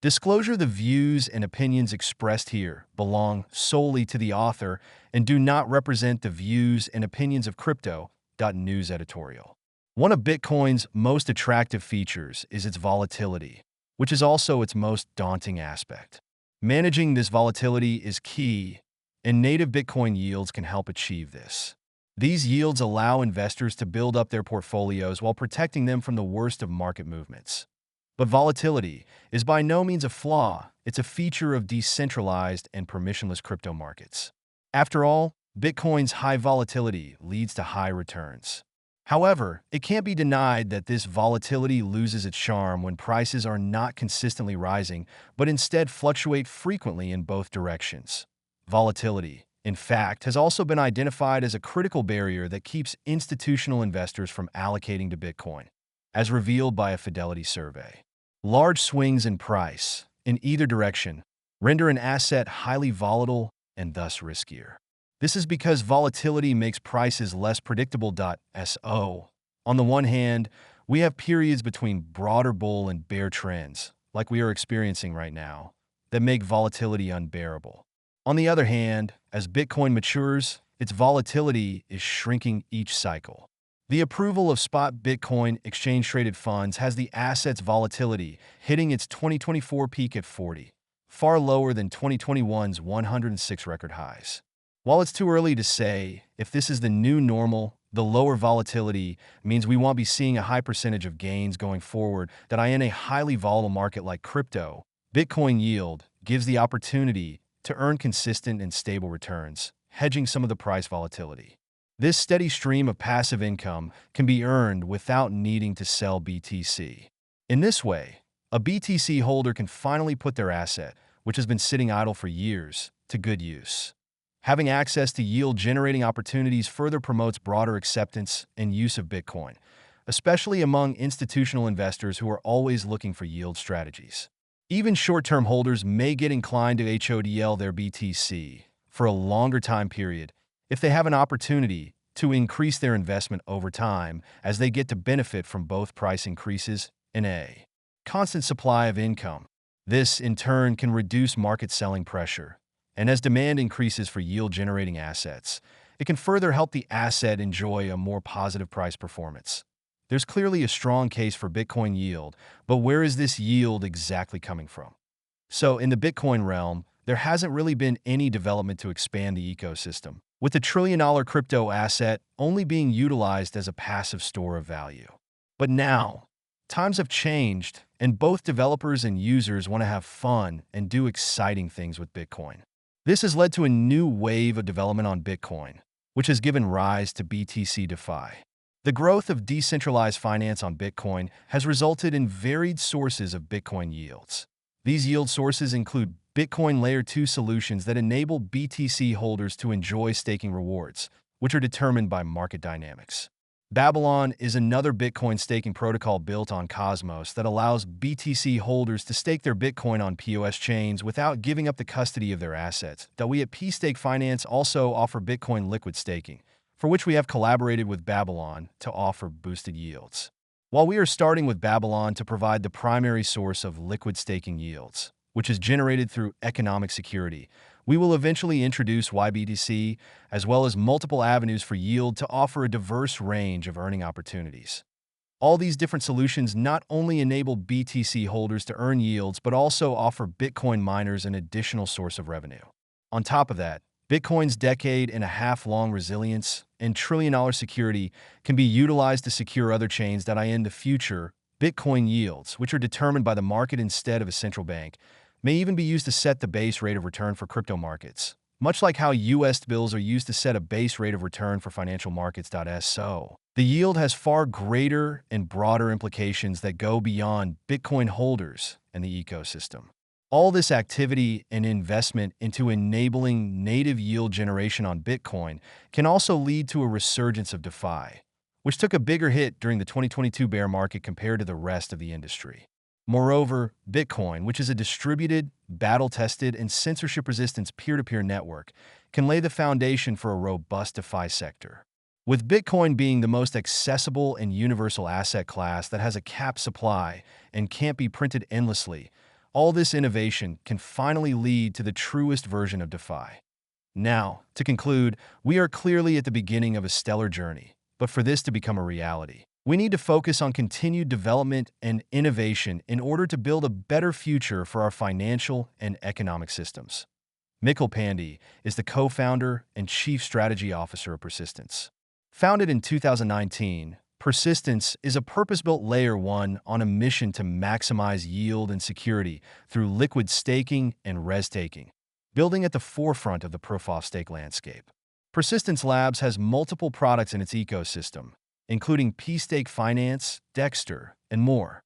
Disclosure: the views and opinions expressed here belong solely to the author and do not represent the views and opinions of Crypto.news editorial. One of Bitcoin's most attractive features is its volatility, which is also its most daunting aspect. Managing this volatility is key, and native Bitcoin yields can help achieve this. These yields allow investors to build up their portfolios while protecting them from the worst of market movements. But volatility is by no means a flaw. It's a feature of decentralized and permissionless crypto markets. After all, Bitcoin's high volatility leads to high returns. However, it can't be denied that this volatility loses its charm when prices are not consistently rising, but instead fluctuate frequently in both directions. Volatility, in fact, has also been identified as a critical barrier that keeps institutional investors from allocating to Bitcoin, as revealed by a Fidelity survey. Large swings in price, in either direction, render an asset highly volatile and thus riskier. This is because volatility makes prices less predictable. On the one hand, we have periods between broader bull and bear trends, like we are experiencing right now, that make volatility unbearable. On the other hand, as Bitcoin matures, its volatility is shrinking each cycle. The approval of spot Bitcoin exchange-traded funds has the asset's volatility hitting its 2024 peak at 40, far lower than 2021's 106 record highs. While it's too early to say if this is the new normal, the lower volatility means we won't be seeing a high percentage of gains going forward. In a highly volatile market like crypto, Bitcoin yield gives the opportunity to earn consistent and stable returns, hedging some of the price volatility. This steady stream of passive income can be earned without needing to sell BTC. In this way, a BTC holder can finally put their asset, which has been sitting idle for years, to good use. Having access to yield-generating opportunities further promotes broader acceptance and use of Bitcoin, especially among institutional investors who are always looking for yield strategies. Even short-term holders may get inclined to HODL their BTC for a longer time period if they have an opportunity to increase their investment over time, as they get to benefit from both price increases and a constant supply of income. This, in turn, can reduce market selling pressure, and as demand increases for yield-generating assets, it can further help the asset enjoy a more positive price performance. There's clearly a strong case for Bitcoin yield, but where is this yield exactly coming from? So, in the Bitcoin realm, there hasn't really been any development to expand the ecosystem, with the trillion-dollar crypto asset only being utilized as a passive store of value. But now, times have changed, and both developers and users want to have fun and do exciting things with Bitcoin. This has led to a new wave of development on Bitcoin, which has given rise to BTC DeFi. The growth of decentralized finance on Bitcoin has resulted in varied sources of Bitcoin yields. These yield sources include Bitcoin Layer 2 solutions that enable BTC holders to enjoy staking rewards, which are determined by market dynamics. Babylon is another Bitcoin staking protocol built on Cosmos that allows BTC holders to stake their Bitcoin on POS chains without giving up the custody of their assets. We at pStake Finance also offer Bitcoin liquid staking, for which we have collaborated with Babylon to offer boosted yields. While we are starting with Babylon to provide the primary source of liquid staking yields, which is generated through economic security, we will eventually introduce YBTC, as well as multiple avenues for yield to offer a diverse range of earning opportunities. All these different solutions not only enable BTC holders to earn yields, but also offer Bitcoin miners an additional source of revenue. On top of that, Bitcoin's decade-and-a-half-long resilience and trillion-dollar security can be utilized to secure other chains. In the future, Bitcoin yields, which are determined by the market instead of a central bank, may even be used to set the base rate of return for crypto markets, much like how U.S. bills are used to set a base rate of return for financial markets. So, the yield has far greater and broader implications that go beyond Bitcoin holders and the ecosystem. All this activity and investment into enabling native yield generation on Bitcoin can also lead to a resurgence of DeFi, which took a bigger hit during the 2022 bear market compared to the rest of the industry. Moreover, Bitcoin, which is a distributed, battle-tested, and censorship-resistant peer-to-peer network, can lay the foundation for a robust DeFi sector. With Bitcoin being the most accessible and universal asset class that has a capped supply and can't be printed endlessly, all this innovation can finally lead to the truest version of DeFi. Now, to conclude, we are clearly at the beginning of a stellar journey, but for this to become a reality, we need to focus on continued development and innovation in order to build a better future for our financial and economic systems. Mikkel Pandey is the co-founder and chief strategy officer of Persistence. Founded in 2019, Persistence is a purpose-built Layer 1 on a mission to maximize yield and security through liquid staking and res-staking, building at the forefront of the proof-of-stake landscape. Persistence Labs has multiple products in its ecosystem, including P-Stake Finance, Dexter, and more.